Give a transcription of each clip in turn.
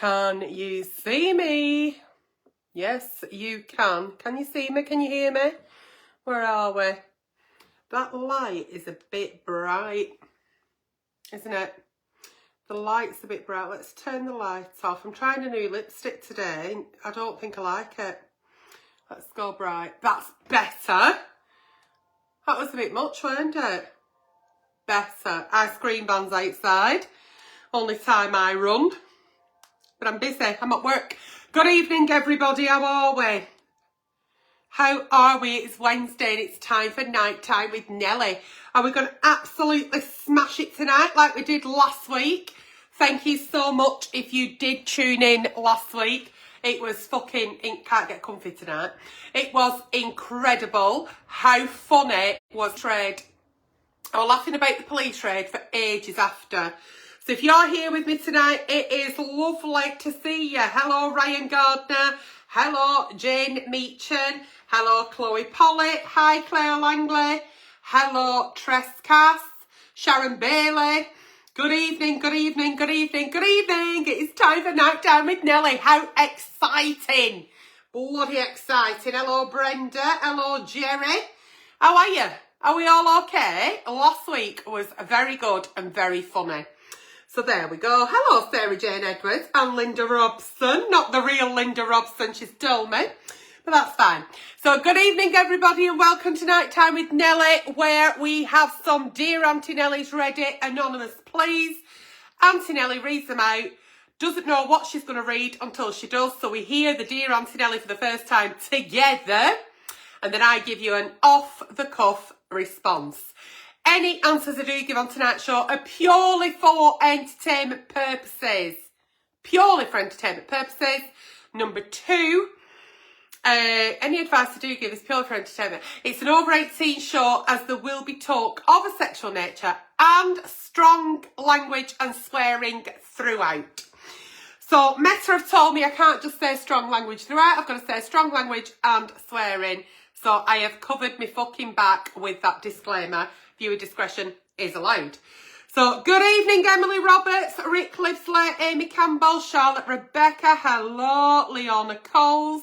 Can you see me? Yes, you can. Can you see me? Can you hear me? Where are we? That light is a bit bright, isn't it? The light's a bit bright. Let's turn the lights off. I'm trying a new lipstick today. I don't think I like it. Let's go bright. That's better. That was a bit much, weren't it? Better. Ice cream van's outside. Only time I run. But I'm busy. I'm at work. Good evening, everybody. How are we? How are we? It's Wednesday and it's time for night time with Nelly. Are we going to absolutely smash it tonight like we did last week? Thank you so much if you did tune in last week. It was fucking, can't get comfy tonight. It was incredible how funny was trade. I was laughing about the police raid for ages after. So if you're here with me tonight, it is lovely to see you. Hello, Ryan Gardner. Hello, Jane Meachin. Hello, Chloe Pollitt. Hi, Claire Langley. Hello, Tress Cass. Sharon Bailey. Good evening, good evening, good evening, good evening. It is time for night time with Nelly. How exciting. Bloody exciting. Hello, Brenda. Hello, Jerry. How are you? Are we all okay? Last week was very good and very funny. So there we go. Hello, Sarah Jane Edwards and Linda Robson. Not the real Linda Robson, she's told me. But that's fine. So good evening, everybody, and welcome to Night Time with Nelly, where we have some Dear Auntie Nellies ready. Anonymous, please. Auntie Nelly reads them out. Doesn't know what she's going to read until she does. So we hear the Dear Auntie Nelly for the first time together. And then I give you an off-the-cuff response. Any answers I do give on tonight's show are purely for entertainment purposes. Purely for entertainment purposes. Number two, any advice I do give is purely for entertainment. It's an over 18 show, as there will be talk of a sexual nature and strong language and swearing throughout. So Meta have told me I can't just say strong language throughout. I've got to say strong language and swearing. So I have covered my fucking back with that disclaimer. Viewer discretion is allowed. So good evening, Emily Roberts, Rick Livesley, Amy Campbell, Charlotte Rebecca, hello, Leona Coles,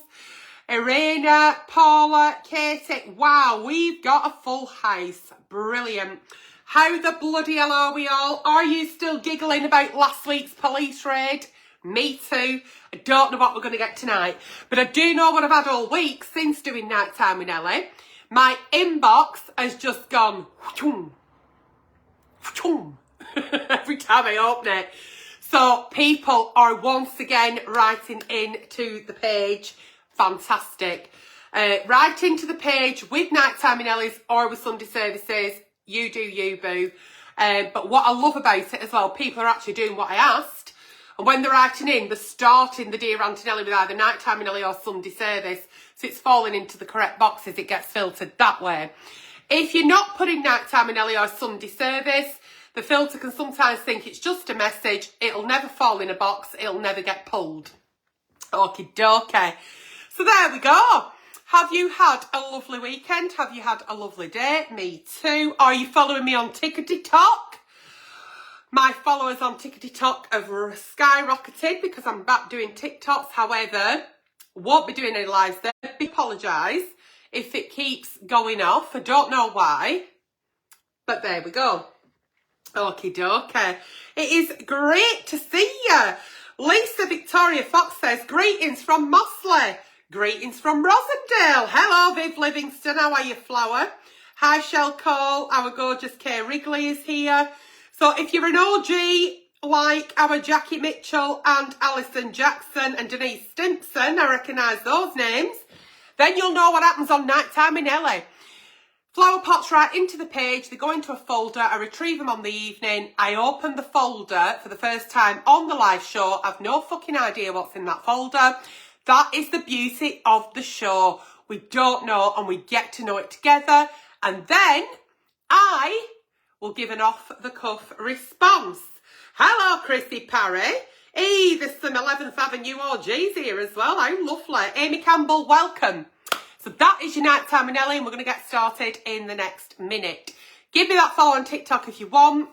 Irena, Paula, Katie. Wow, we've got a full house. Brilliant. How the bloody hell are we all? Are you still giggling about last week's police raid? Me too. I don't know what we're going to get tonight. But I do know what I've had all week since doing Night Time with Nelly. My inbox has just gone every time I open it. So people are once again writing into the page. Fantastic. Write into the page with Nighttime in Ellie's or with Sunday Services. You do you, boo. But what I love about it as well, people are actually doing what I asked. And when they're writing in, they're starting the Dear Auntie Nelly with either Nighttime in Ellie or Sunday Service. So it's falling into the correct boxes. It gets filtered that way. If you're not putting Nighttime in Ellie or Sunday Service, the filter can sometimes think it's just a message. It'll never fall in a box. It'll never get pulled. Okie dokie. So there we go. Have you had a lovely weekend? Have you had a lovely day? Me too. Are you following me on TikTok? My followers on TikTok have skyrocketed because I'm back doing TikToks. However, won't be doing any lives there. I apologise if it keeps going off. I don't know why. But there we go. Okie dokie. It is great to see you. Lisa Victoria Fox says, greetings from Mossley. Greetings from Rosendale. Hello, Viv Livingston. How are you, Flower? Hi, Shell Cole. Our gorgeous Kay Wrigley is here. So if you're an OG like our Jackie Mitchell and Alison Jackson and Denise Stimpson, I recognise those names, then you'll know what happens on Night Time in Ellie. Flower pots right into the page. They go into a folder. I retrieve them on the evening. I open the folder for the first time on the live show. I've no fucking idea what's in that folder. That is the beauty of the show. We don't know and we get to know it together. And then I will give an off-the-cuff response. Hello, Chrissy Parry. Hey, there's some 11th Avenue OGs here as well. How lovely. Amy Campbell, welcome. So that is your Nighttime with Nelly, and we're going to get started in the next minute. Give me that follow on TikTok if you want.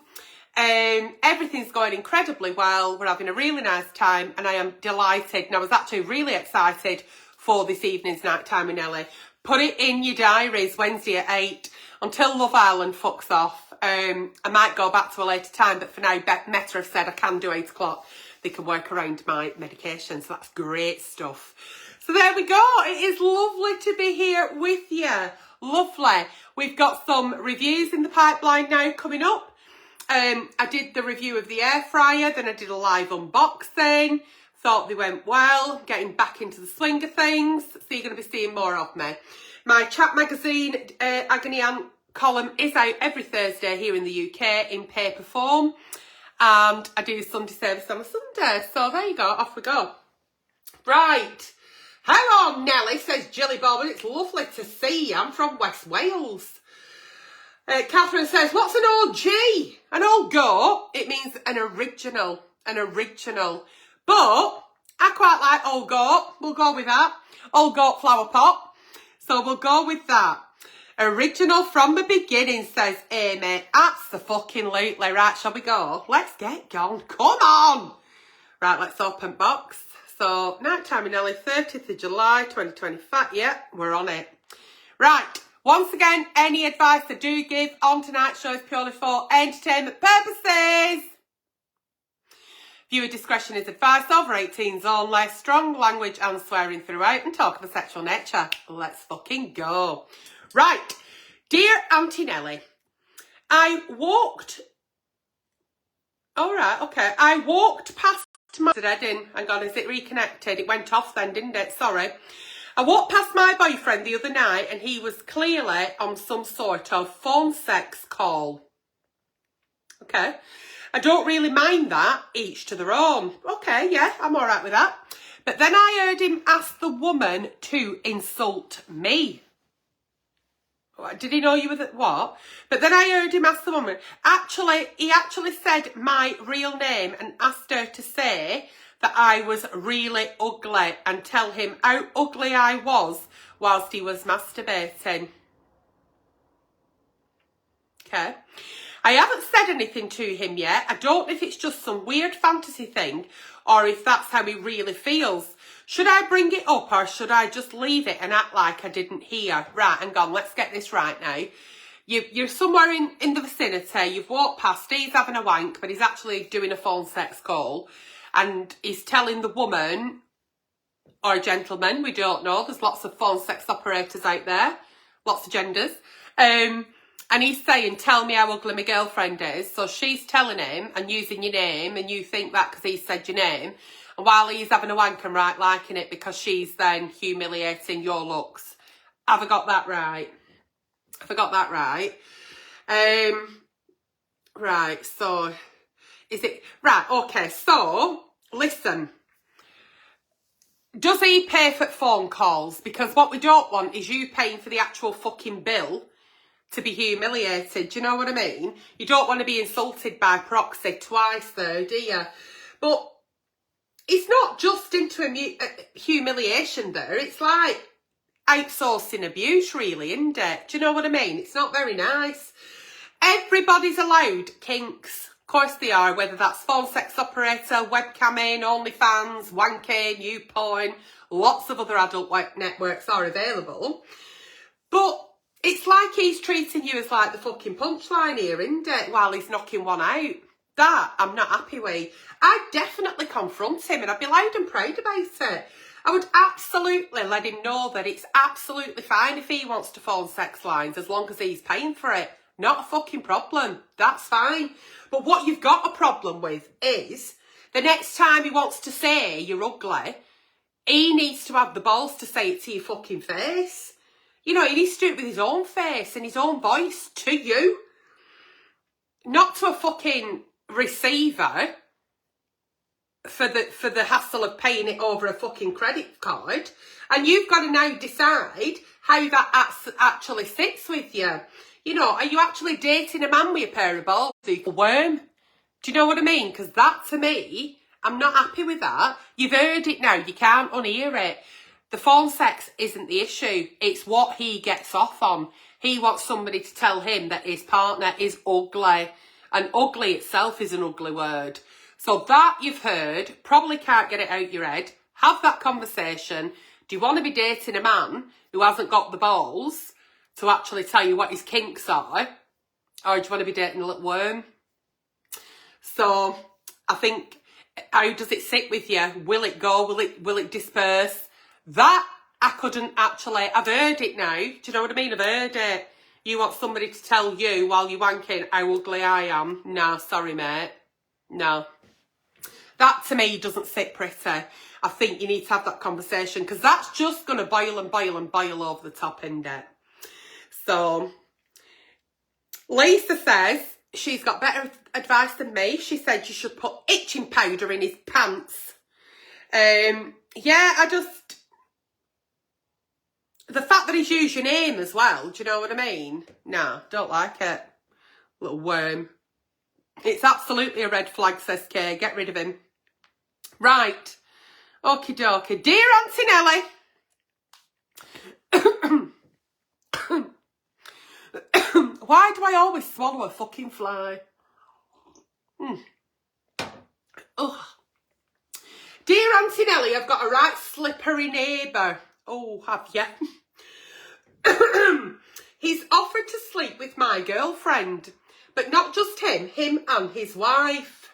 Everything's going incredibly well. We're having a really nice time and I am delighted. And I was actually really excited for this evening's night time with Nelly. Put it in your diaries, Wednesday at 8, until Love Island fucks off. I might go back to a later time, but for now, Meta have said I can do 8 o'clock. They can work around my medication, so that's great stuff. So there we go. It is lovely to be here with you. Lovely. We've got some reviews in the pipeline now coming up. I did the review of the air fryer, then I did a live unboxing. Thought they went well, getting back into the swing of things. So you're going to be seeing more of me. My chat magazine, Agony Aunt column is out every Thursday here in the UK in paper form. And I do Sunday service on a Sunday. So there you go, off we go. Right. Hello, Nelly, says Jilly Bob, and it's lovely to see you. I'm from West Wales. Catherine says, what's an OG? An old goat? It means an original. An original. But I quite like old goat. We'll go with that. Old goat flower pot. So we'll go with that. Original from the beginning, says Amy. Abso-fucking-lutely. Right, shall we go? Let's get going. Come on. Right, let's open box. So, nighttime in Nelly, 30th of July, 2025. Yeah, we're on it. Right. Once again, any advice I do give on tonight's show is purely for entertainment purposes. Viewer discretion is advised. Over 18s only. Strong language and swearing throughout and talk of a sexual nature. Let's fucking go. Right. Dear Auntie Nelly, I walked past my Reading. Hang on, is it reconnected? It went off then, didn't it? Sorry. I walked past my boyfriend the other night and he was clearly on some sort of phone sex call. Okay. I don't really mind that, each to their own. Okay, yeah, I'm all right with that. But then I heard him ask the woman to insult me. Did he know you were what? But then I heard him ask the woman. He actually said my real name and asked her to say that I was really ugly and tell him how ugly I was whilst he was masturbating. Okay. I haven't said anything to him yet. I don't know if it's just some weird fantasy thing or if that's how he really feels. Should I bring it up or should I just leave it and act like I didn't hear? Right, hang on, let's get this right now. You're somewhere in the vicinity, you've walked past, he's having a wank, but he's actually doing a phone sex call. And he's telling the woman, or gentleman, we don't know, there's lots of phone sex operators out there, lots of genders. And he's saying, tell me how ugly my girlfriend is. So she's telling him and using your name, and you think that because he said your name. And while he's having a wank and right liking it because she's then humiliating your looks. Have I got that right? Have I got that right? Right, so... Is it... Right, okay, so... Listen. Does he pay for phone calls? Because what we don't want is you paying for the actual fucking bill to be humiliated. Do you know what I mean? You don't want to be insulted by proxy twice though, do you? But it's not just into humiliation there. It's like outsourcing abuse really, isn't it? Do you know what I mean? It's not very nice. Everybody's allowed kinks. Of course they are, whether that's phone sex operator, webcamming, OnlyFans, wanking, YouPorn, lots of other adult networks are available. But it's like he's treating you as like the fucking punchline here, isn't it? While he's knocking one out. That I'm not happy with. I'd definitely confront him and I'd be loud and proud about it. I would absolutely let him know that it's absolutely fine if he wants to phone sex lines as long as he's paying for it. Not a fucking problem. That's fine. But what you've got a problem with is the next time he wants to say you're ugly, he needs to have the balls to say it to your fucking face. You know, he needs to do it with his own face and his own voice to you. Not to a fucking receiver for the hassle of paying it over a fucking credit card. And you've got to now decide how that actually sits with you. You know, are you actually dating a man with a pair of balls? A worm? Do you know what I mean? Because that, to me, I'm not happy with that. You've heard it now. You can't unhear it. The phone sex isn't the issue. It's what he gets off on. He wants somebody to tell him that his partner is ugly And ugly itself is an ugly word. So that you've heard, probably can't get it out your head. Have that conversation. Do you want to be dating a man who hasn't got the balls to actually tell you what his kinks are? Or do you want to be dating a little worm? So I think, how does it sit with you? Will it go? Will it disperse? That I couldn't actually. I've heard it now. Do you know what I mean? I've heard it. You want somebody to tell you while you're wanking how ugly I am? No, sorry, mate. No. That to me doesn't sit pretty. I think you need to have that conversation because that's just going to boil and boil and boil over the top, isn't it? So, Lisa says she's got better advice than me. She said you should put itching powder in his pants. Yeah, the fact that he's used your name as well, do you know what I mean? No, don't like it. Little worm. It's absolutely a red flag, says Kay. Get rid of him. Right. Okie dokie. Dear Auntie Nelly. Why do I always swallow a fucking fly? Ugh. Dear Auntie Nelly, I've got a right slippery neighbour. Oh, have you? He's offered to sleep with my girlfriend. But not just him and his wife.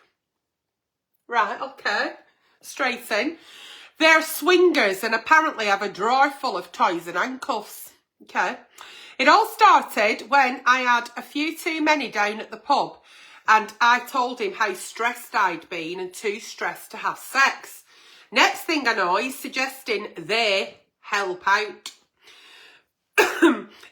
Right, okay. Straight in. They're swingers and apparently have a drawer full of toys and handcuffs. Okay. It all started when I had a few too many down at the pub and I told him how stressed I'd been and too stressed to have sex. Next thing I know, he's suggesting they help out.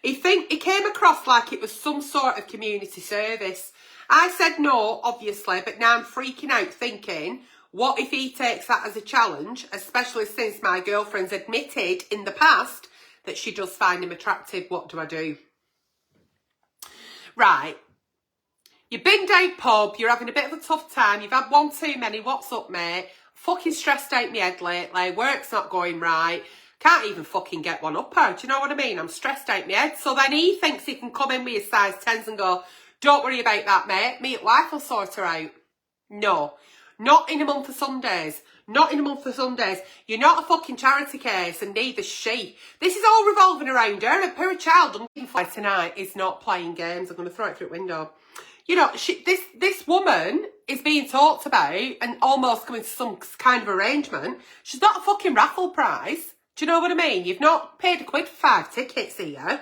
He came across like it was some sort of community service. I said no, obviously, but now I'm freaking out thinking, what if he takes that as a challenge, especially since my girlfriend's admitted in the past that she does find him attractive? What do I do? Right. You've been down pub, you're having a bit of a tough time, you've had one too many, what's up, mate? Fucking stressed out my head lately, work's not going right. Can't even fucking get one up her. Do you know what I mean? I'm stressed out my head. So then he thinks he can come in with his size 10s and go, don't worry about that, mate. Me at wife will sort her out. No. Not in a month of Sundays. Not in a month of Sundays. You're not a fucking charity case and neither's she. This is all revolving around her. And poor child tonight is not playing games. I'm going to throw it through the window. You know, this woman is being talked about and almost coming to some kind of arrangement. She's not a fucking raffle prize. Do you know what I mean? You've not paid a quid for 5 tickets here.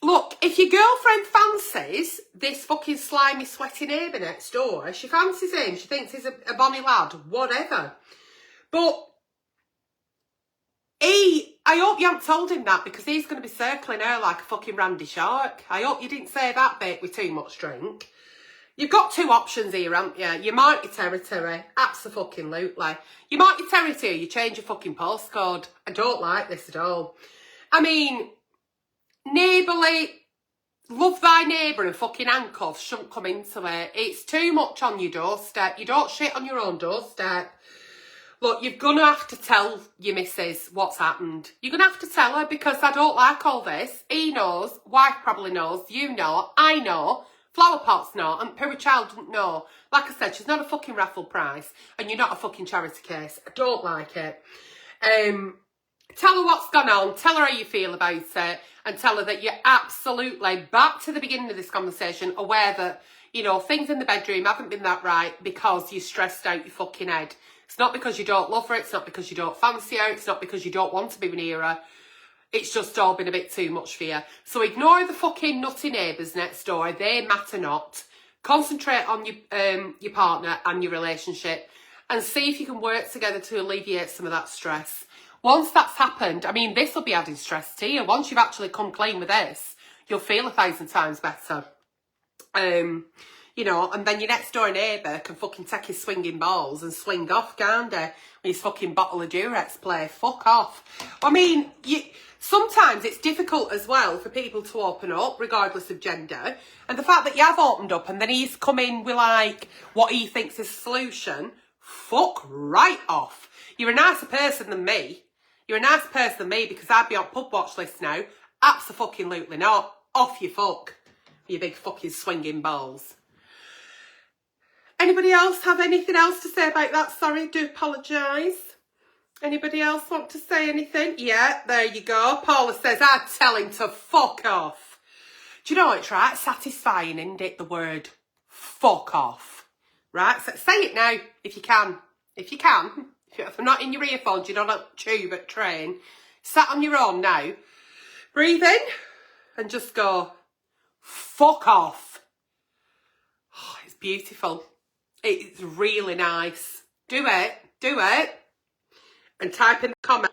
Look, if your girlfriend fancies this fucking slimy, sweaty neighbour next door, she fancies him, she thinks he's a bonny lad, whatever. But I hope you haven't told him that because he's going to be circling her like a fucking Randy Shark. I hope you didn't say that bit with too much drink. You've got two options here, haven't you? You mark your territory. Abso-fucking-lutely. You mark your territory, you change your fucking postcode. I don't like this at all. I mean, neighbourly, love thy neighbour and fucking handcuffs shouldn't come into it. It's too much on your doorstep. You don't shit on your own doorstep. Look, you're going to have to tell your missus what's happened. You're going to have to tell her because I don't like all this. He knows, wife probably knows, you know, I know. Flower pots know, and poor child doesn't know. Like I said, she's not a fucking raffle prize, and you're not a fucking charity case. I don't like it. Tell her what's gone on, tell her how you feel about it, and tell her that you're absolutely, back to the beginning of this conversation, aware that, you know, things in the bedroom haven't been that right because you're stressed out your fucking head. It's not because you don't love her, it's not because you don't fancy her, it's not because you don't want to be near her. It's just all been a bit too much for you. So ignore the fucking nutty neighbours next door. They matter not. Concentrate on your partner and your relationship and see if you can work together to alleviate some of that stress. Once that's happened, I mean, this will be adding stress to you. Once you've actually come clean with this, you'll feel 1,000 times better. You know, and then your next door neighbour can fucking take his swinging balls and swing off, can't they? With his fucking bottle of Durex play. Fuck off. I mean, sometimes it's difficult as well for people to open up, regardless of gender. And the fact that you have opened up and then he's come in with, like, what he thinks is a solution, fuck right off. You're a nicer person than me. You're a nicer person than me because I'd be on pub watch list now. Abso-fucking-lutely not. Off you fuck. You big fucking swinging balls. Anybody else have anything else to say about that? Sorry, do apologise. Anybody else want to say anything? Yeah, there you go. Paula says, I'd tell him to fuck off. Do you know what it's right? Satisfying, isn't it? The word fuck off. Right? So say it now, if you can. If you can. If you're not in your earphones, you're not on a tube at train. Sat on your own now. Breathe in and just go, fuck off. Oh, it's beautiful. It's really nice. Do it. Do it. And type in the comment.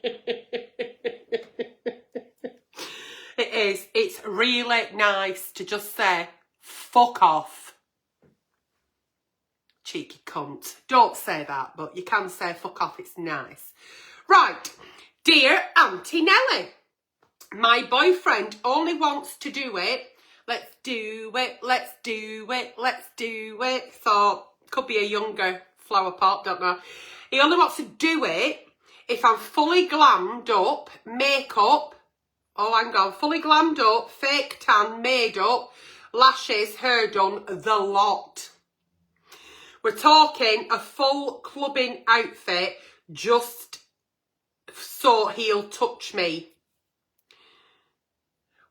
It is. It's really nice to just say, fuck off. Cheeky cunt. Don't say that, but you can say fuck off. It's nice. Right. Dear Auntie Nelly, my boyfriend only wants to do it. Let's do it. Let's do it. Let's do it. So, could be a younger flower pot, don't know. He only wants to do it if I'm fully glammed up, makeup. Oh, hang on. Fully glammed up, fake tan, made up, lashes, hair done, the lot. We're talking a full clubbing outfit just so he'll touch me.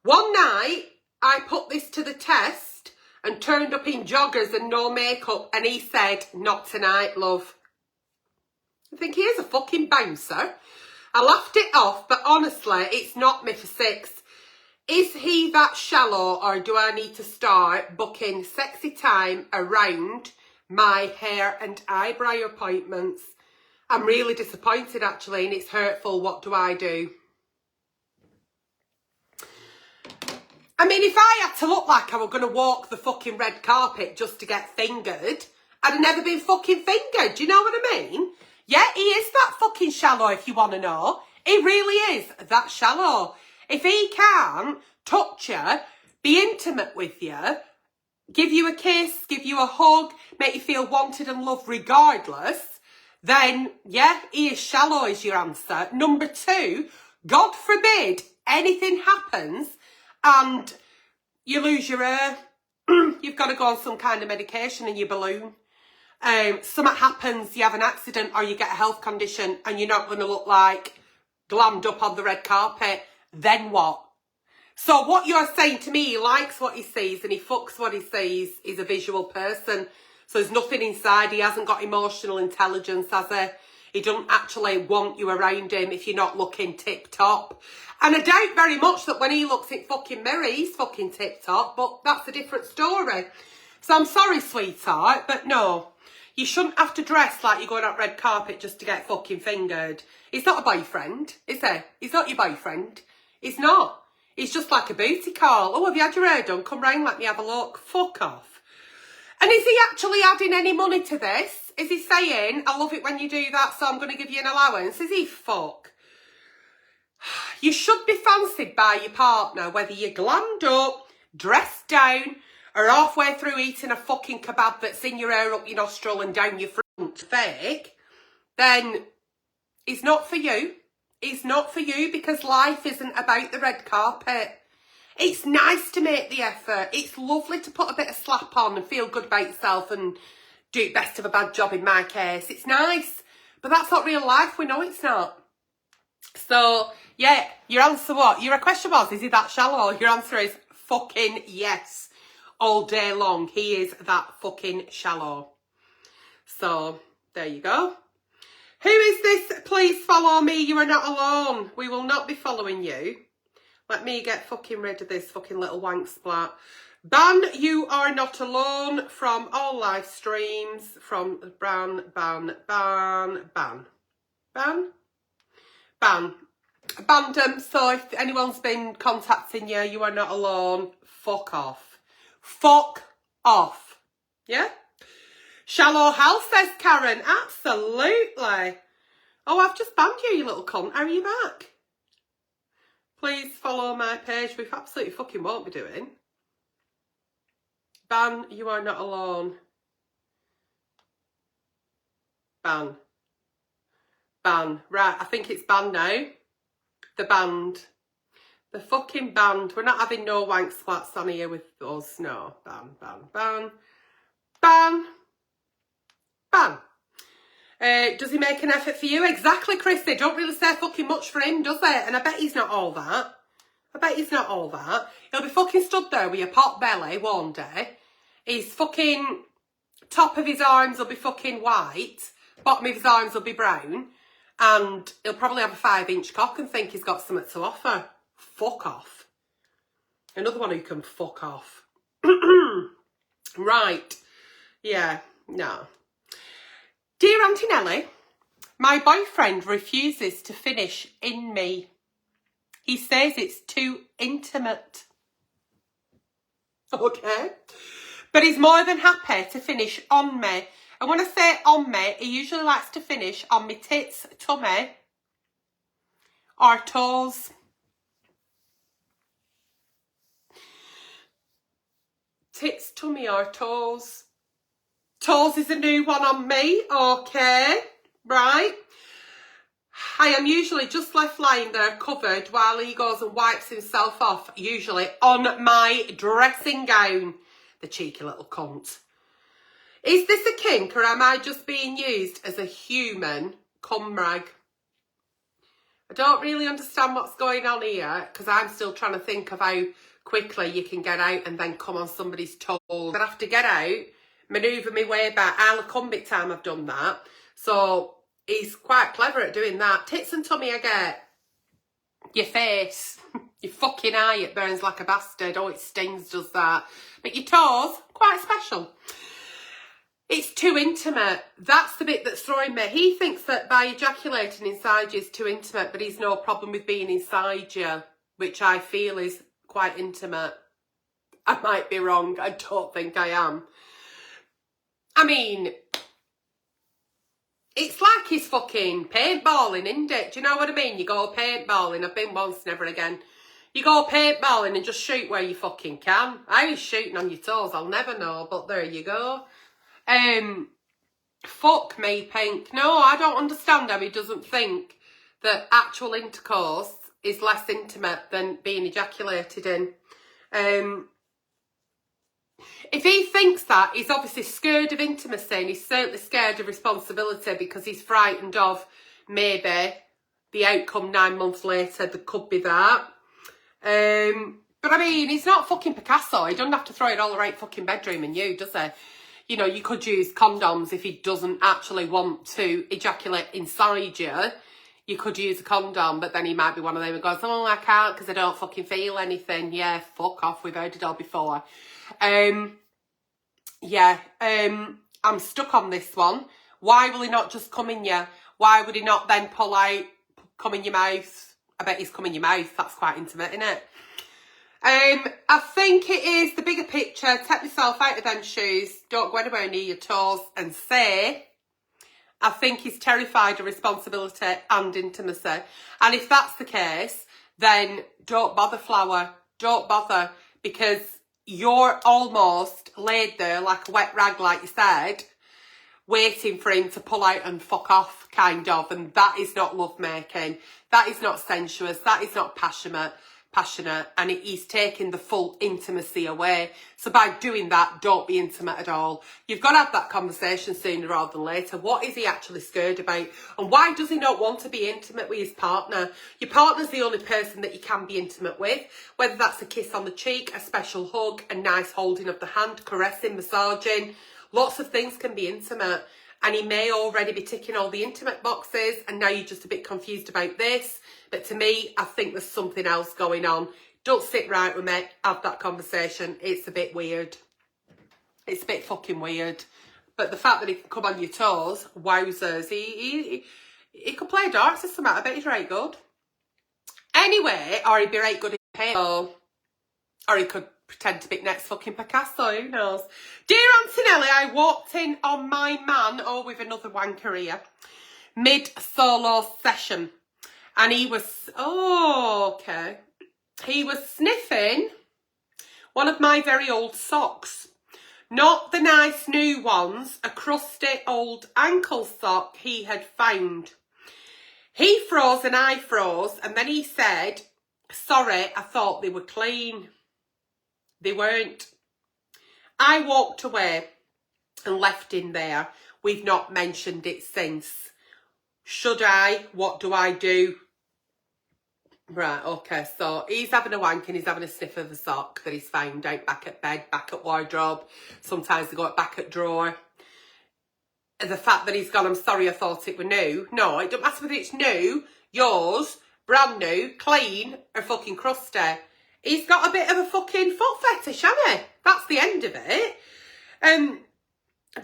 One night, I put this to the test and turned up in joggers and no makeup, and he said, not tonight, love. I think he is a fucking bouncer. I laughed it off, but honestly, it's not me for six. Is he that shallow, or do I need to start booking sexy time around my hair and eyebrow appointments? I'm really disappointed, actually, and it's hurtful. What do I do? I mean, if I had to look like I were going to walk the fucking red carpet just to get fingered, I'd have never been fucking fingered. Do you know what I mean? Yeah, he is that fucking shallow, if you want to know. He really is that shallow. If he can't touch you, be intimate with you, give you a kiss, give you a hug, make you feel wanted and loved regardless, then, yeah, he is shallow is your answer. Number two, God forbid anything happens and you lose your hair. You've got to go on some kind of medication in your balloon. Something happens, you have an accident or you get a health condition and you're not going to look like glammed up on the red carpet. Then what? So what you're saying to me, he likes what he sees and he fucks what he sees. He's a visual person. So there's nothing inside. He hasn't got emotional intelligence, has he? He doesn't actually want you around him if you're not looking tip-top. And I doubt very much that when he looks in fucking mirror, he's fucking tip-top, but that's a different story. So I'm sorry, sweetheart, but no. You shouldn't have to dress like you're going on red carpet just to get fucking fingered. He's not a boyfriend, is he? He's not your boyfriend. He's not. He's just like a booty call. Oh, have you had your hair done? Come round, let me have a look. Fuck off. And is he actually adding any money to this? Is he saying, I love it when you do that, so I'm going to give you an allowance? Is he fuck? You should be fancied by your partner, whether you're glammed up, dressed down, or halfway through eating a fucking kebab that's in your hair, up your nostril and down your front fake, then it's not for you. It's not for you because life isn't about the red carpet. It's nice to make the effort. It's lovely to put a bit of slap on and feel good about yourself and do best of a bad job in my case. It's nice. But that's not real life. We know it's not. So, yeah, your answer what? Your question was, is he that shallow? Your answer is fucking yes. All day long. He is that fucking shallow. So, there you go. Who is this? Please follow me. You are not alone. We will not be following you. Let me get fucking rid of this fucking little wank splat. Ban, you are not alone from all live streams. From ban. Banned them. So if anyone's been contacting you, you are not alone. Fuck off. Fuck off. Yeah? Shallow hell, says Karen. Absolutely. Oh, I've just banned you, you little cunt. Are you back? Please follow my page. We absolutely fucking won't be doing. Ban, you are not alone. Ban. Ban. Right, I think it's banned now. The band. The fucking band. We're not having no wank splats on here with us. No. Ban, ban, ban. Ban. Bang. Does he make an effort for you? Exactly, Chrissy. Don't really say fucking much for him, does it? And I bet he's not all that. I bet he's not all that. He'll be fucking stood there with your pot belly one day. His fucking top of his arms will be fucking white. Bottom of his arms will be brown. And he'll probably have a 5-inch cock and think he's got something to offer. Fuck off. Another one who can fuck off. Right. Yeah, no. Dear Auntie Nelly, my boyfriend refuses to finish in me. He says it's too intimate. Okay. But he's more than happy to finish on me. And when I say on me, he usually likes to finish on my tits, tummy, or toes. Tits, tummy, or toes. Toes is a new one on me. Okay. Right. I am usually just left lying there covered while he goes and wipes himself off, usually on my dressing gown. The cheeky little cunt. Is this a kink or am I just being used as a human cum rag? I don't really understand what's going on here because I'm still trying to think of how quickly you can get out and then come on somebody's toes. I have to get out, manoeuvre my way back. I'll come bit time I've done that. So he's quite clever at doing that. Tits and tummy I get. Your face. Your fucking eye, it burns like a bastard. Oh, it stings, does that. But your toes, quite special. It's too intimate. That's the bit that's throwing me. He thinks that by ejaculating inside you is too intimate, but he's no problem with being inside you, which I feel is quite intimate. I might be wrong. I don't think I am. I mean, it's like he's fucking paintballing, isn't it? Do you know what I mean? You go paintballing. I've been once, never again. You go paintballing and just shoot where you fucking can. How he's shooting on your toes, I'll never know, but there you go. Fuck me, Pink. No, I don't understand how he doesn't think that actual intercourse is less intimate than being ejaculated in. If he thinks that, he's obviously scared of intimacy and he's certainly scared of responsibility because he's frightened of maybe the outcome 9 months later. There could be that. But I mean, he's not fucking Picasso. He doesn't have to throw it all around fucking bedroom and you, does he? You know, you could use condoms if he doesn't actually want to ejaculate inside you. You could use a condom, but then he might be one of them who goes, oh, I can't because I don't fucking feel anything. Yeah, fuck off. We've heard it all before. I'm stuck on this one. Why will he not just come in you? Why would he not then pull out, come in your mouth? I bet he's come in your mouth. That's quite intimate, isn't it? I think it is the bigger picture. Take yourself out of them shoes. Don't go anywhere near your toes and say, I think he's terrified of responsibility and intimacy. And if that's the case, then don't bother, flower. Don't bother, because you're almost laid there like a wet rag, like you said, waiting for him to pull out and fuck off, kind of. And that is not lovemaking. That is not sensuous. That is not passionate. And he's taking the full intimacy away. So by doing that, don't be intimate at all. You've got to have that conversation sooner rather than later. What is he actually scared about? And why does he not want to be intimate with his partner? Your partner's the only person that you can be intimate with, whether that's a kiss on the cheek, a special hug, a nice holding of the hand, caressing, massaging. Lots of things can be intimate. And he may already be ticking all the intimate boxes and now you're just a bit confused about this. But to me, I think there's something else going on. Don't sit right with me. Have that conversation. It's a bit weird. It's a bit fucking weird. But the fact that he can come on your toes, wowzers. He could play darts or something. I bet he's right good. Anyway, or he'd be right good in paint. Or he could pretend to be next fucking Picasso. Who knows? Dear Auntie Nelly, I walked in on my man, with another wanker here, mid-solo session. And he was, he was sniffing one of my very old socks. Not the nice new ones, a crusty old ankle sock he had found. He froze and I froze, and then he said, sorry, I thought they were clean. They weren't. I walked away and left him there We've not mentioned it since. Should I? What do I do? Right, okay, so he's having a wank and he's having a sniff of the sock that he's found out back at bed, back at wardrobe. Sometimes they go back at drawer. And the fact that he's gone, I'm sorry, I thought it were new. No, it don't matter whether it's new, yours, brand new, clean, or fucking crusty. He's got a bit of a fucking foot fetish, hasn't he? That's the end of it.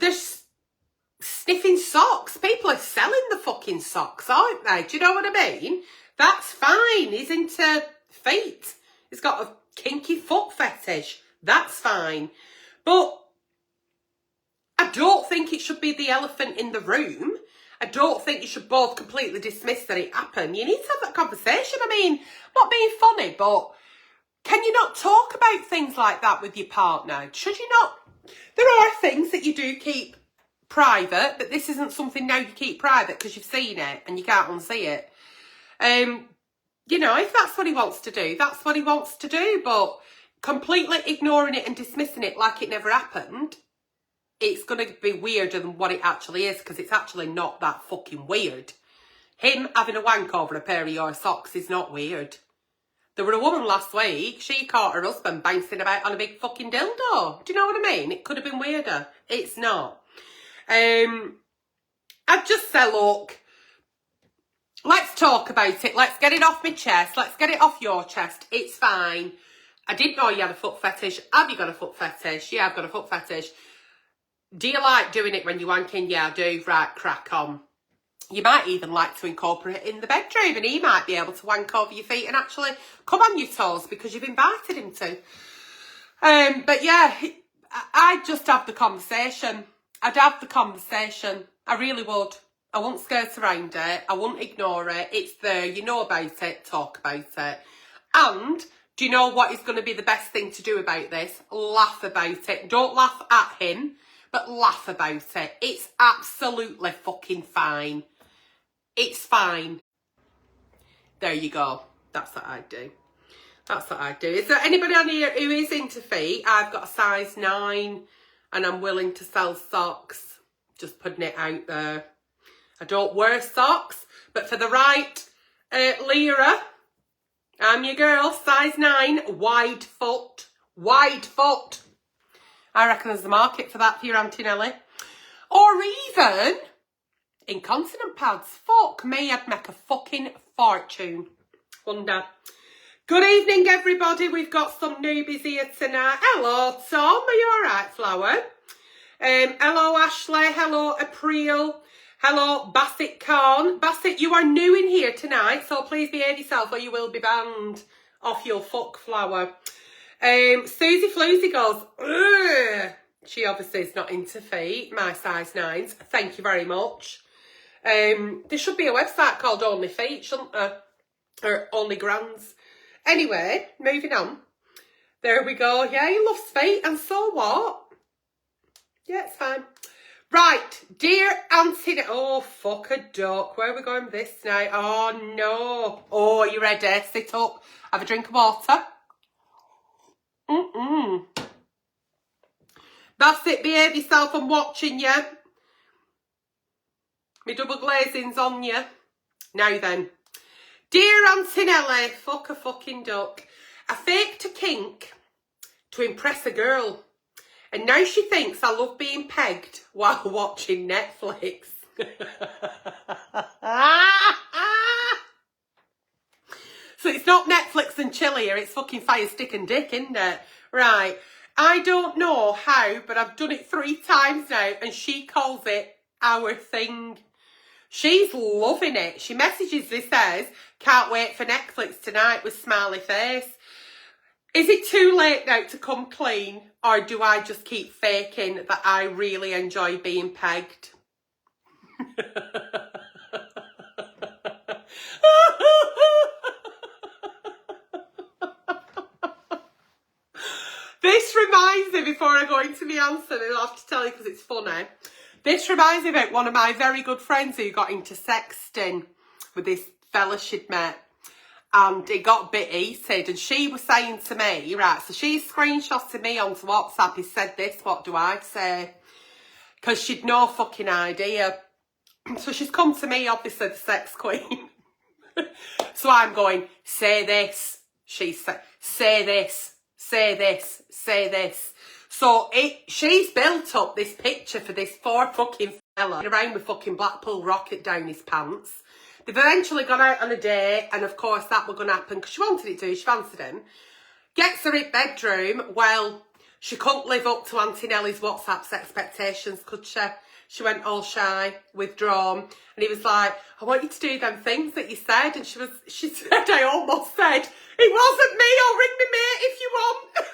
There's sniffing socks. People are selling the fucking socks, aren't they? Do you know what I mean? That's fine. He's into feet. He's got a kinky foot fetish. That's fine. But I don't think it should be the elephant in the room. I don't think you should both completely dismiss that it happened. You need to have that conversation. I mean, not being funny, but can you not talk about things like that with your partner? Should you not? There are things that you do keep private, but this isn't something now you keep private because you've seen it and you can't unsee it. You know, if that's what he wants to do, that's what he wants to do. But completely ignoring it and dismissing it like it never happened, it's going to be weirder than what it actually is, because it's actually not that fucking weird. Him having a wank over a pair of your socks is not weird. There were a woman last week, she caught her husband bouncing about on a big fucking dildo. Do you know what I mean? It could have been weirder. It's not. I'd just say, look, let's talk about it. Let's get it off my chest. Let's get it off your chest. It's fine. I didn't know you had a foot fetish. Have you got a foot fetish? Yeah, I've got a foot fetish. Do you like doing it when you're wanking? Yeah, I do. Right, crack on. You might even like to incorporate it in the bedroom, and he might be able to wank over your feet and actually come on your toes because you've invited him to. But yeah, I'd just have the conversation. I'd have the conversation. I really would. I wouldn't skirt around it. I wouldn't ignore it. It's there. You know about it. Talk about it. And do you know what is going to be the best thing to do about this? Laugh about it. Don't laugh at him, but laugh about it. It's absolutely fucking fine. It's fine. There you go. That's what I'd do. That's what I'd do. Is there anybody on here who is into feet? I've got a size 9 and I'm willing to sell socks. Just putting it out there. I don't wear socks, but for the right lira, I'm your girl, size 9, wide foot. Wide foot. I reckon there's a market for that for your Auntie Nelly. Or even incontinent pads. Fuck me, I'd make a fucking fortune. Wonder. Good evening, everybody. We've got some newbies here tonight. Hello, Tom. Are you alright, Flower? Hello, Ashley. Hello, April. Hello, Bassett Khan. Bassett, you are new in here tonight, so please behave yourself or you will be banned off your fuck, Flower. Susie Floozy goes, ugh. She obviously is not into feet, my size 9s. Thank you very much. There should be a website called Only Feet, shouldn't there? Or Only Grands. Anyway, moving on. There we go. Yeah, he loves feet, and so what? Yeah, it's fine. Right, dear Auntie... Oh, fuck a duck. Where are we going with this now? Oh, no. Oh, are you ready? Sit up. Have a drink of water. That's it. Behave yourself. I'm watching you. My double glazing's on you. Now then. Dear Auntie Nelly, fuck a fucking duck. I faked a kink to impress a girl. And now she thinks I love being pegged while watching Netflix. So it's not Netflix and chill here, it's fucking fire, stick and dick, isn't it? Right. I don't know how, but I've done it 3 times now and she calls it our thing. She's loving it. She messages me, says, can't wait for Netflix tonight with smiley face. Is it too late now to come clean, or do I just keep faking that I really enjoy being pegged? This reminds me, before I go into the answer, I'll have to tell you because it's funny. This reminds me about one of my very good friends who got into sexting with this fella she'd met. And it got a bit heated, and she was saying to me, right, so she's screenshotted me onto WhatsApp, he said this, what do I say? because she'd no fucking idea. So she's come to me, obviously the sex queen. So I'm going, say this. She said, say this, say this, say this. So she's built up this picture for this poor fucking fella around with fucking Blackpool rocket down his pants. They've eventually gone out on a date, and of course that was going to happen because she wanted it to, she fancied him. Gets her in bedroom. Well, she couldn't live up to Auntie Nelly's WhatsApp's expectations, could she? She went all shy, withdrawn, and he was like, I want you to do them things that you said. And she said, I almost said, it wasn't me, I'll ring me mate if you want.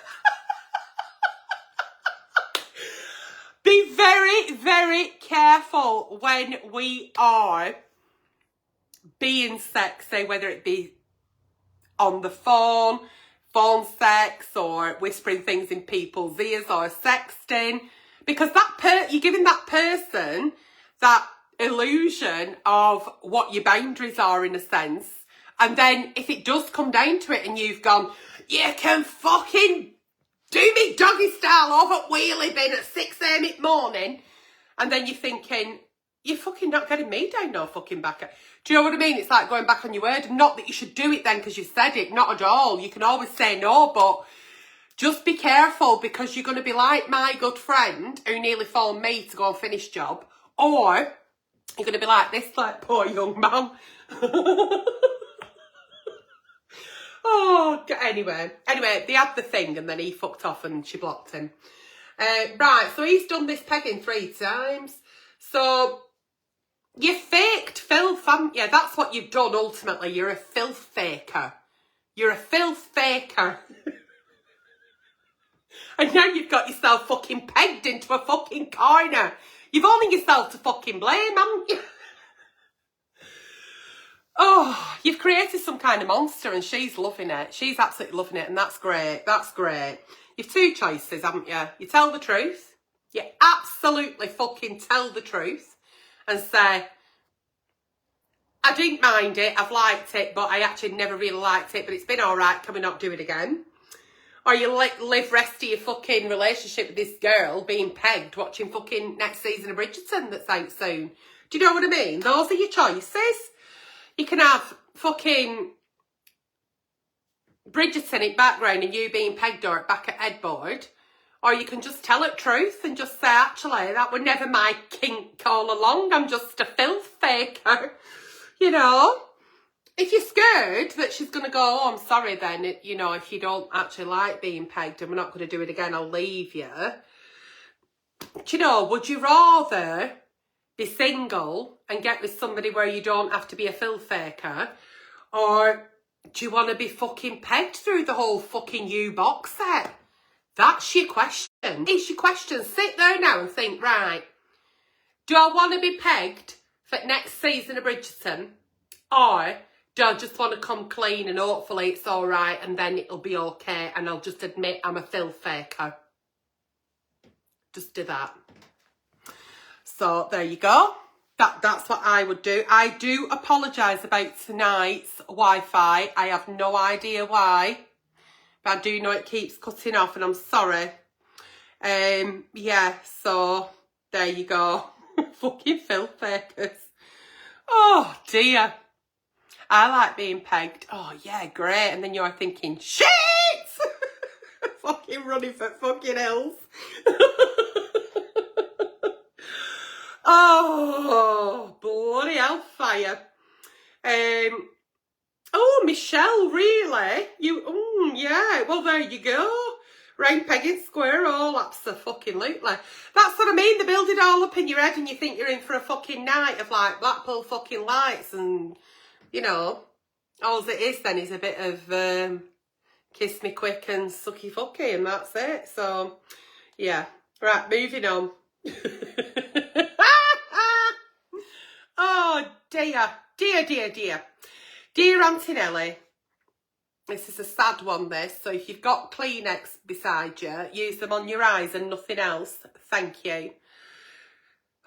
Be very, very careful when we are being sexy, whether it be on the phone sex, or whispering things in people's ears, or sexting. Because you're giving that person that illusion of what your boundaries are, in a sense. And then if it does come down to it and you've gone, you can fucking do me doggy style over at Wheelie Bin at 6 a.m. in the morning. And then you're thinking, you're fucking not getting me down no fucking back. Do you know what I mean? It's like going back on your word. Not that you should do it then because you said it. Not at all. You can always say no, but just be careful, because you're going to be like my good friend who nearly phoned me to go and finish job, or you're going to be like this, like, poor young man. Oh, anyway, they had the thing and then he fucked off and she blocked him. Right, so he's done this pegging 3 times. So you faked filth, haven't you? That's what you've done ultimately. You're a filth faker. You're a filth faker. And now you've got yourself fucking pegged into a fucking corner. You've only yourself to fucking blame, haven't you? Oh, you've created some kind of monster and she's loving it. She's absolutely loving it, and that's great. That's great. You've 2 choices, haven't you? You tell the truth. You absolutely fucking tell the truth and say, I didn't mind it, I've liked it, but I actually never really liked it, but it's been all right, can we not do it again? Or you live rest of your fucking relationship with this girl being pegged, watching fucking next season of Bridgerton that's out soon. Do you know what I mean? Those are your choices. You can have fucking Bridgerton in background and you being pegged or back at headboard. Or you can just tell it truth and just say, actually, that was never my kink all along. I'm just a filth faker. You know? If you're scared that she's going to go, oh, I'm sorry then, you know, if you don't actually like being pegged and we're not going to do it again, I'll leave you. Do you know, would you rather be single and get with somebody where you don't have to be a filth faker? Or do you want to be fucking pegged through the whole fucking U-box set? That's your question. It's your question. Sit there now and think, right, do I want to be pegged for next season of Bridgerton? Or do I just want to come clean and hopefully it's all right and then it'll be okay and I'll just admit I'm a filth faker? Just do that. So there you go. That's what I would do. I do apologise about tonight's Wi-Fi. I have no idea why. But I do know it keeps cutting off and I'm sorry. Yeah, so there you go. Fucking filth fakers. Oh dear. I like being pegged. Oh yeah, great. And then you're thinking, shit! Fucking running for fucking hills. Oh, bloody hellfire. Oh, Michelle, really? Yeah, well, there you go. Round pegging square all abso-fucking-lutely. That's what I mean. They build it all up in your head and you think you're in for a fucking night of, like, Blackpool fucking lights and, you know, all it is then is a bit of kiss me quick and sucky fucky and that's it. So, yeah. Right, moving on. Oh, dear. Dear Auntie Nelly, this is a sad one, this. So if you've got Kleenex beside you, use them on your eyes and nothing else. Thank you.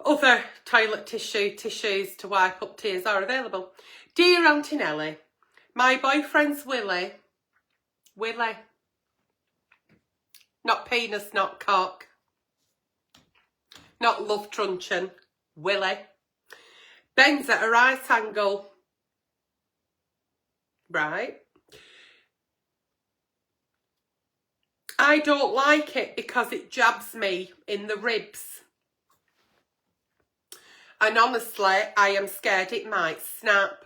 Other toilet tissues to wipe up tears are available. Dear Auntie Nelly, my boyfriend's Willie. Not penis, not cock. not love truncheon. Willy. Bends at a right angle. Right. I don't like it because it jabs me in the ribs. And honestly, I am scared it might snap.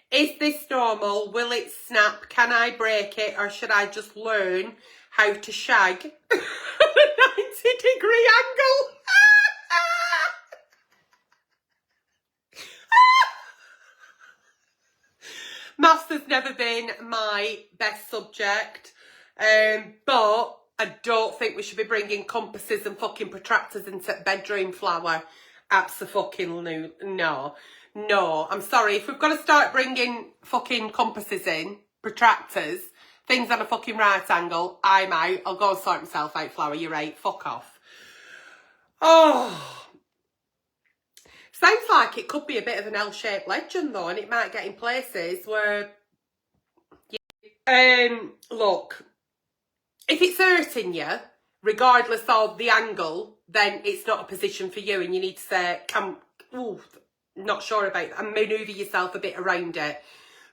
Is this normal? Will it snap? Can I break it? Or should I just learn how to shag at a 90-degree angle? Maths has never been my best subject. But I don't think we should be bringing compasses and fucking protractors into bedroom flower. Abso-fucking no. No, I'm sorry. If we've got to start bringing fucking compasses in, protractors, things on a fucking right angle, I'm out. I'll go and sort myself out, flower. You're right. Fuck off. Oh. Sounds like it could be a bit of an L-shaped legend, though, and it might get in places where... Look, if it's hurting you, regardless of the angle, then it's not a position for you, and you need to say, not sure about that, and manoeuvre yourself a bit around it.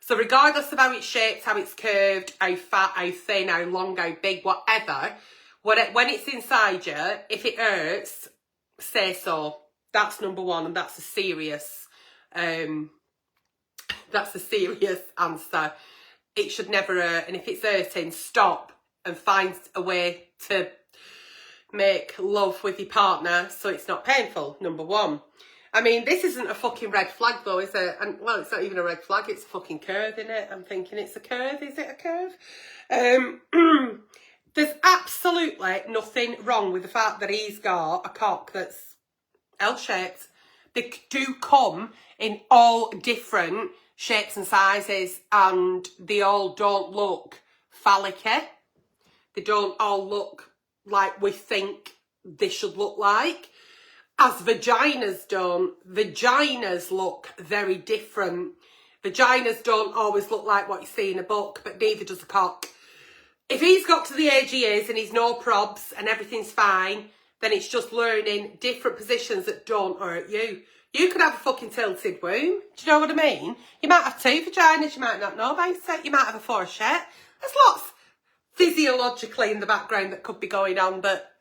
So regardless of how it's shaped, how it's curved, how fat, how thin, how long, how big, whatever, when it's inside you, if it hurts, say so. That's number one, and that's a serious answer. It should never hurt, and if it's hurting, stop and find a way to make love with your partner so it's not painful, number one. I mean, this isn't a fucking red flag though, is it? And well, it's not even a red flag, it's a fucking curve, isn't it? I'm thinking it's a curve. Is it a curve? There's absolutely nothing wrong with the fact that he's got a cock that's L-shaped. They do come in all different shapes and sizes, and they all don't look phallic-y. They don't all look like we think they should look like. As vaginas don't. Vaginas look very different. Vaginas don't always look like what you see in a book, but neither does a cock. If he's got to the age he is and he's no probs and everything's fine, then it's just learning different positions that don't hurt you. You could have a fucking tilted womb. Do you know what I mean? You might have 2 vaginas, you might not know about it. You might have a fourchette. There's lots physiologically in the background that could be going on, but,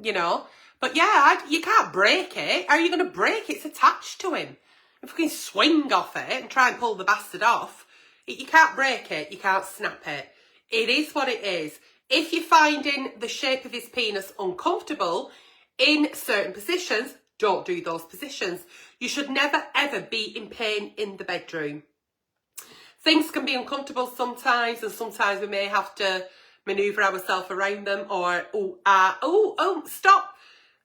you know. But yeah, you can't break it. How are you going to break it? It's attached to him. You fucking swing off it and try and pull the bastard off. You can't break it. You can't snap it. It is what it is. If you're finding the shape of his penis uncomfortable in certain positions, don't do those positions. You should never, ever be in pain in the bedroom. Things can be uncomfortable sometimes, and sometimes we may have to manoeuvre ourselves around them, or, stop,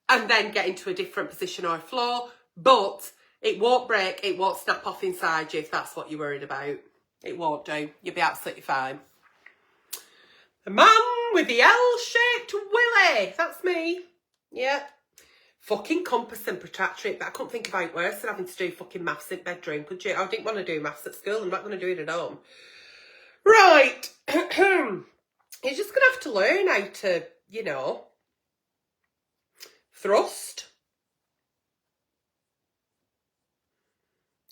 and then get into a different position or floor. But it won't break, it won't snap off inside you if that's what you're worried about. It won't do. You'll be absolutely fine. The man with the L-shaped willy. That's me. Yeah. Fucking compass and protractor, but I couldn't think about it worse than having to do fucking maths in bedroom, could you? I didn't want to do maths at school. I'm not going to do it at home. Right. You're just going to have to learn how to, you know, thrust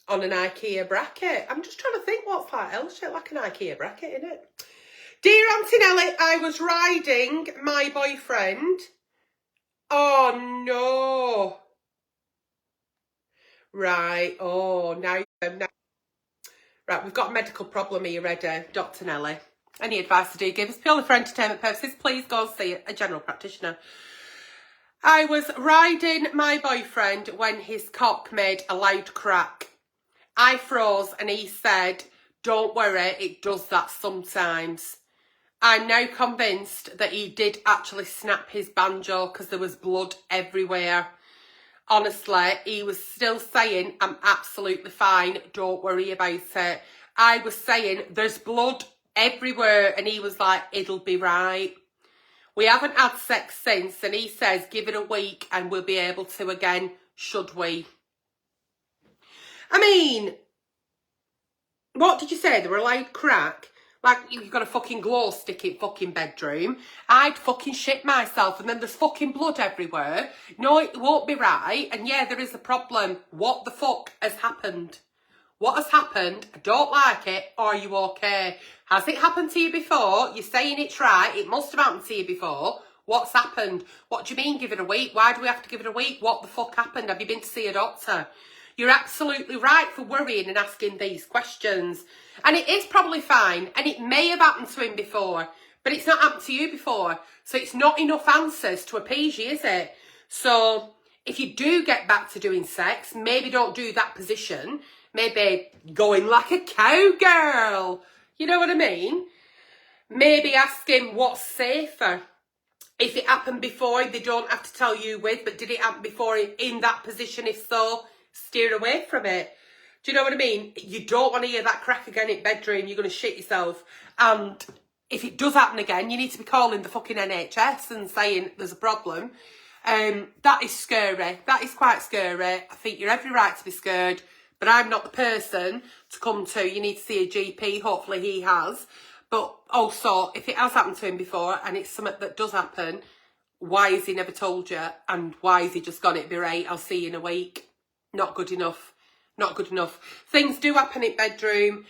on an IKEA bracket. I'm just trying to think what's like L-shaped, like an IKEA bracket, innit? Dear Auntie Nelly, I was riding my boyfriend. Oh, no. Right. Oh, now. Right, we've got a medical problem. Are you ready, Dr. Nelly? Any advice to do give us purely for entertainment purposes, please go and see a general practitioner. I was riding my boyfriend when his cock made a loud crack. I froze and he said, "Don't worry, it does that sometimes." I'm now convinced that he did actually snap his banjo because there was blood everywhere. Honestly, he was still saying, "I'm absolutely fine, don't worry about it." I was saying, "There's blood everywhere," and he was like, "It'll be right." We haven't had sex since, and he says, "Give it a week and we'll be able to again, should we?" I mean, what did you say? There were a loud crack? Like, you've got a fucking glow stick in fucking bedroom. I'd fucking shit myself and then there's fucking blood everywhere. No, it won't be right. And yeah, there is a problem. What the fuck has happened? What has happened? I don't like it. Are you okay? Has it happened to you before? You're saying it's right. It must have happened to you before. What's happened? What do you mean give it a week? Why do we have to give it a week? What the fuck happened? Have you been to see a doctor? You're absolutely right for worrying and asking these questions. And it is probably fine. And it may have happened to him before. But it's not happened to you before. So it's not enough answers to appease you, is it? So if you do get back to doing sex, maybe don't do that position. Maybe going like a cowgirl. You know what I mean? Maybe ask him what's safer. If it happened before, they don't have to tell you with, but did it happen before in that position? If so, steer away from it. Do you know what I mean? You don't want to hear that crack again in bedroom. You're going to shit yourself. And if it does happen again, you need to be calling the fucking NHS and saying there's a problem. That is scary. That is quite scary. I think you're every right to be scared. But I'm not the person to come to. You need to see a GP. Hopefully he has. But also, if it has happened to him before and it's something that does happen, why has he never told you? And why has he just got it berate? I'll see you in a week. Not good enough. Not good enough. Things do happen in bedroom.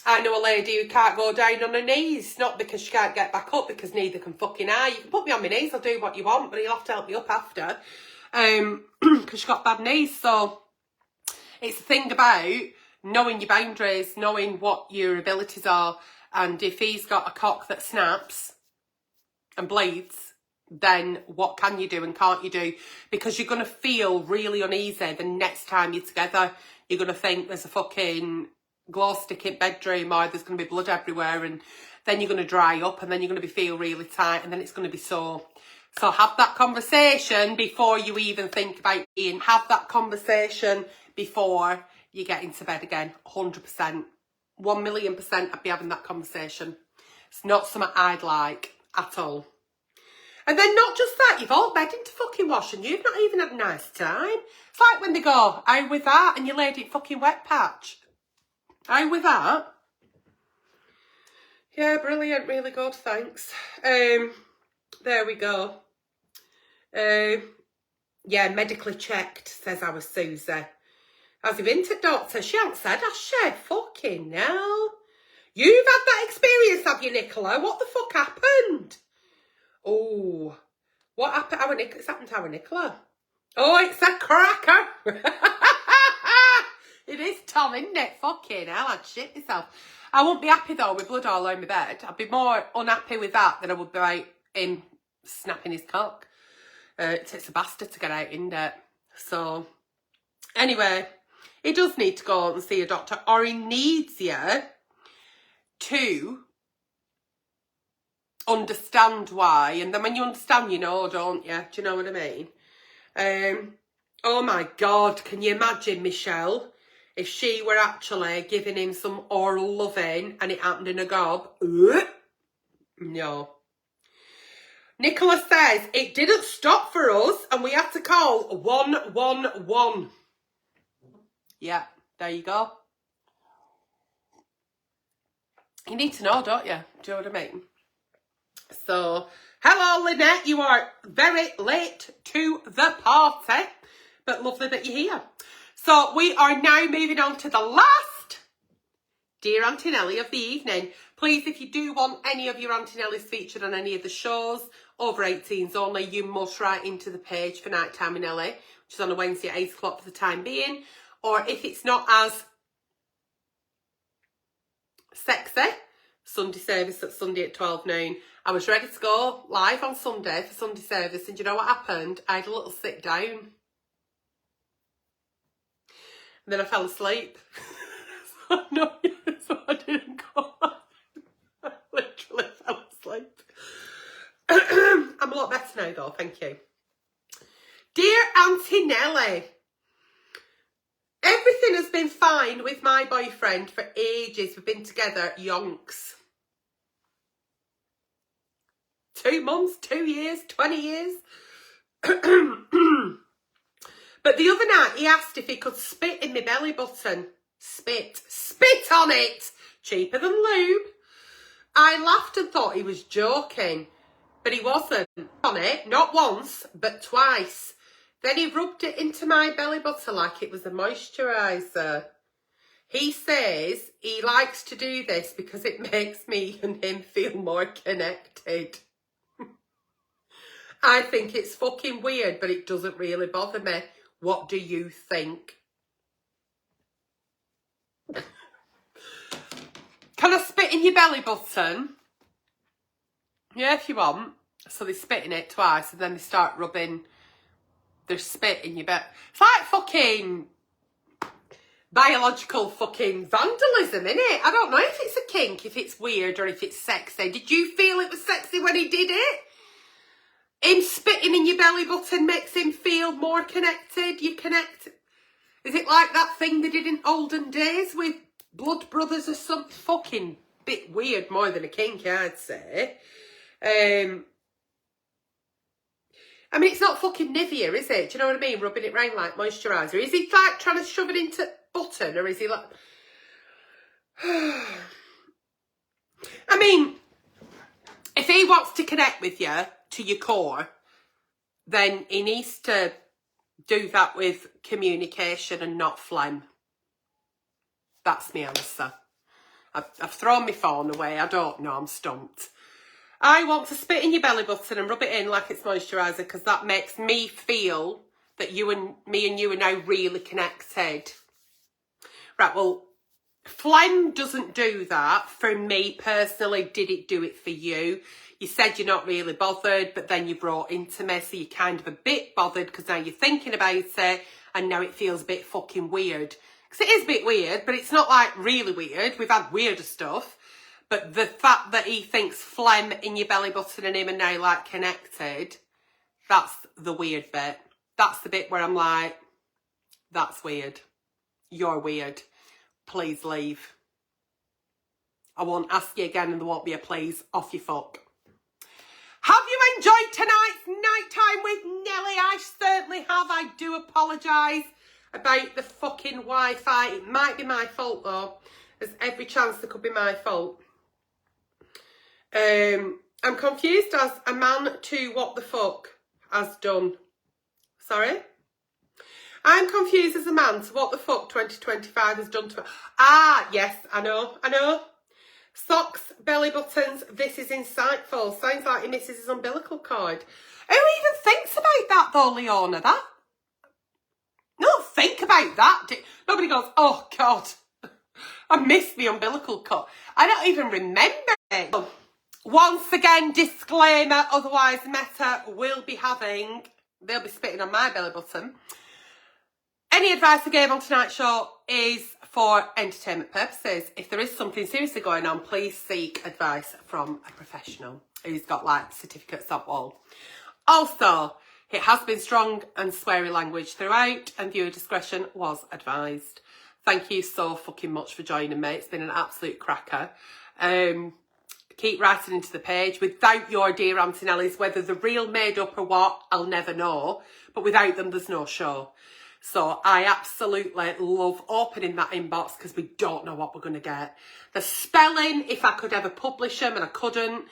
I know a lady who can't go down on her knees. Not because she can't get back up, because neither can fucking I. You can put me on my knees, I'll do what you want, but you'll have to help me up after. Because she's got bad knees, so... It's the thing about knowing your boundaries, knowing what your abilities are. And if he's got a cock that snaps and bleeds, then what can you do and can't you do? Because you're going to feel really uneasy the next time you're together. You're going to think there's a fucking glow stick in bedroom or there's going to be blood everywhere. And then you're going to dry up and then you're going to feel really tight and then it's going to be sore. So have that conversation before you even think about being. Have that conversation before you get into bed again. 100%. 1,000,000% I'd be having that conversation. It's not something I'd like at all. And then not just that, you've all bedding to fucking wash and you've not even had a nice time. It's like when they go, are you with that? And you laid it fucking wet patch. Are you with that? Yeah, brilliant, really good, thanks. There we go. Yeah, medically checked, says our Susie. Has he been to doctor? She hasn't said, has she? Fucking hell. You've had that experience, have you, Nicola? What the fuck happened? Oh, what happened? It's happened to our Nicola. Oh, it's a cracker. It is Tom, isn't it? Fucking hell, I'd shit myself. I won't be happy though with blood all over my bed. I'd be more unhappy with that than I would be like him snapping his cock. It takes a bastard to get out, isn't it? So, anyway, he does need to go and see a doctor, or he needs you to understand why. And then when you understand, you know, don't you? Do you know what I mean? Oh my God, can you imagine Michelle if she were actually giving him some oral loving and it happened in a gob? No. Nicola says, it didn't stop for us and we had to call 111. Yeah, there you go. You need to know, don't you? Do you know what I mean? So, hello Lynette, you are very late to the party, but lovely that you're here. So, we are now moving on to the last Dear Auntie Nelly of the evening. Please, if you do want any of your Auntie Nellies featured on any of the shows, over 18s only, you must write into the page for Nighttime with Nelly, which is on a Wednesday at 8 o'clock for the time being. Or if it's not as sexy, Sunday service at Sunday at 12 noon. I was ready to go live on Sunday for Sunday service, and do you know what happened? I had a little sit down. And then I fell asleep. So I didn't go. I literally fell asleep. I'm a lot better now though, thank you. Dear Auntie Nelly, everything has been fine with my boyfriend for ages. We've been together yonks. 2 months, 2 years, 20 years. But the other night he asked if he could spit in my belly button. Spit on it. Cheaper than lube. I laughed and thought he was joking, but he wasn't. On it, not once, but twice. Then he rubbed it into my belly button like it was a moisturiser. He says he likes to do this because it makes me and him feel more connected. I think it's fucking weird, but it doesn't really bother me. What do you think? Can I spit in your belly button? Yeah, if you want. So they spit in it twice and then they start rubbing their spit in your belly. It's like fucking biological fucking vandalism, innit? I don't know if it's a kink, if it's weird or if it's sexy. Did you feel it was sexy when he did it? Him spitting in your belly button makes him feel more connected. You connect. Is it like that thing they did in olden days with blood brothers or something? Fucking bit weird, more than a kink, I'd say. I mean, it's not fucking Nivea, is it? Do you know what I mean? Rubbing it round like moisturiser. Is he like trying to shove it into button, or is he like... I mean, if he wants to connect with you to your core, then he needs to do that with communication and not phlegm. That's my answer. I've thrown my phone away. I don't know. I'm stumped. I want to spit in your belly button and rub it in like it's moisturiser because that makes me feel that me and you are now really connected. Right, well, phlegm doesn't do that. For me personally, did it do it for you? You said you're not really bothered, but then you brought into me, so you're kind of a bit bothered because now you're thinking about it and now it feels a bit fucking weird. Because it is a bit weird, but it's not like really weird. We've had weirder stuff. But the fact that he thinks phlegm in your belly button and him are now like connected, that's the weird bit. That's the bit where I'm like, that's weird. You're weird. Please leave. I won't ask you again and there won't be a please. Off you fuck. Have you enjoyed tonight's nighttime with Nelly? I certainly have. I do apologise about the fucking Wi-Fi. It might be my fault though. There's every chance there could be my fault. I'm confused as a man to what the fuck has done. Sorry? I'm confused as a man to what the fuck 2025 has done to... Ah, yes, I know. Socks, belly buttons, this is insightful. Sounds like he misses his umbilical cord. Who even thinks about that though, Leona? That? Don't think about that. Nobody goes, oh God, I missed the umbilical cord. I don't even remember it. Once again, disclaimer, otherwise Meta will be having, they'll be spitting on my belly button. Any advice I gave on tonight's show is for entertainment purposes. If there is something seriously going on, please seek advice from a professional who's got like certificates up all. Also, it has been strong and sweary language throughout and viewer discretion was advised. Thank you so fucking much for joining me. It's been an absolute cracker. Keep writing into the page. Without your dear Auntie Nellies, whether they're real, made up or what, I'll never know. But without them, there's no show. So I absolutely love opening that inbox because we don't know what we're going to get. The spelling, if I could ever publish them, and I couldn't,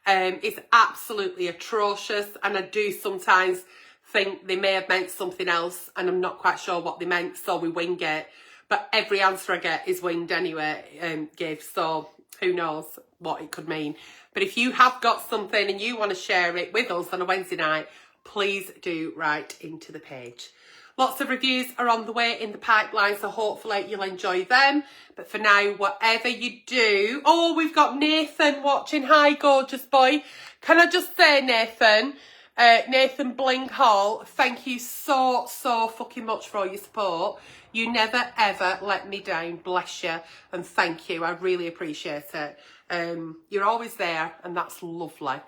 is absolutely atrocious. And I do sometimes think they may have meant something else and I'm not quite sure what they meant, so we wing it. But every answer I get is winged anyway, Gabe. So who knows what it could mean. But if you have got something and you want to share it with us on a Wednesday night, please do write into the page. Lots of reviews are on the way in the pipeline, so hopefully you'll enjoy them. But for now, whatever you do... Oh, we've got Nathan watching. Hi, gorgeous boy. Can I just say, Nathan, Nathan Bling Hall, thank you so fucking much for all your support. You never, ever let me down. Bless you. And thank you. I really appreciate it. You're always there, and that's lovely.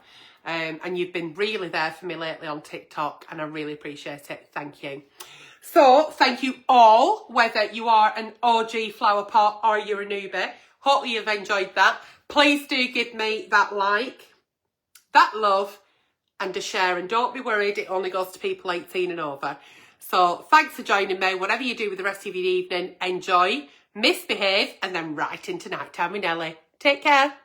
And you've been really there for me lately on TikTok, and I really appreciate it. Thank you. So, thank you all, whether you are an OG flower pot or you're a newbie. Hopefully you've enjoyed that. Please do give me that like, that love, and a share. And don't be worried, it only goes to people 18 and over. So, thanks for joining me. Whatever you do with the rest of your evening, enjoy, misbehave, and then right into nighttime with Nelly. Take care.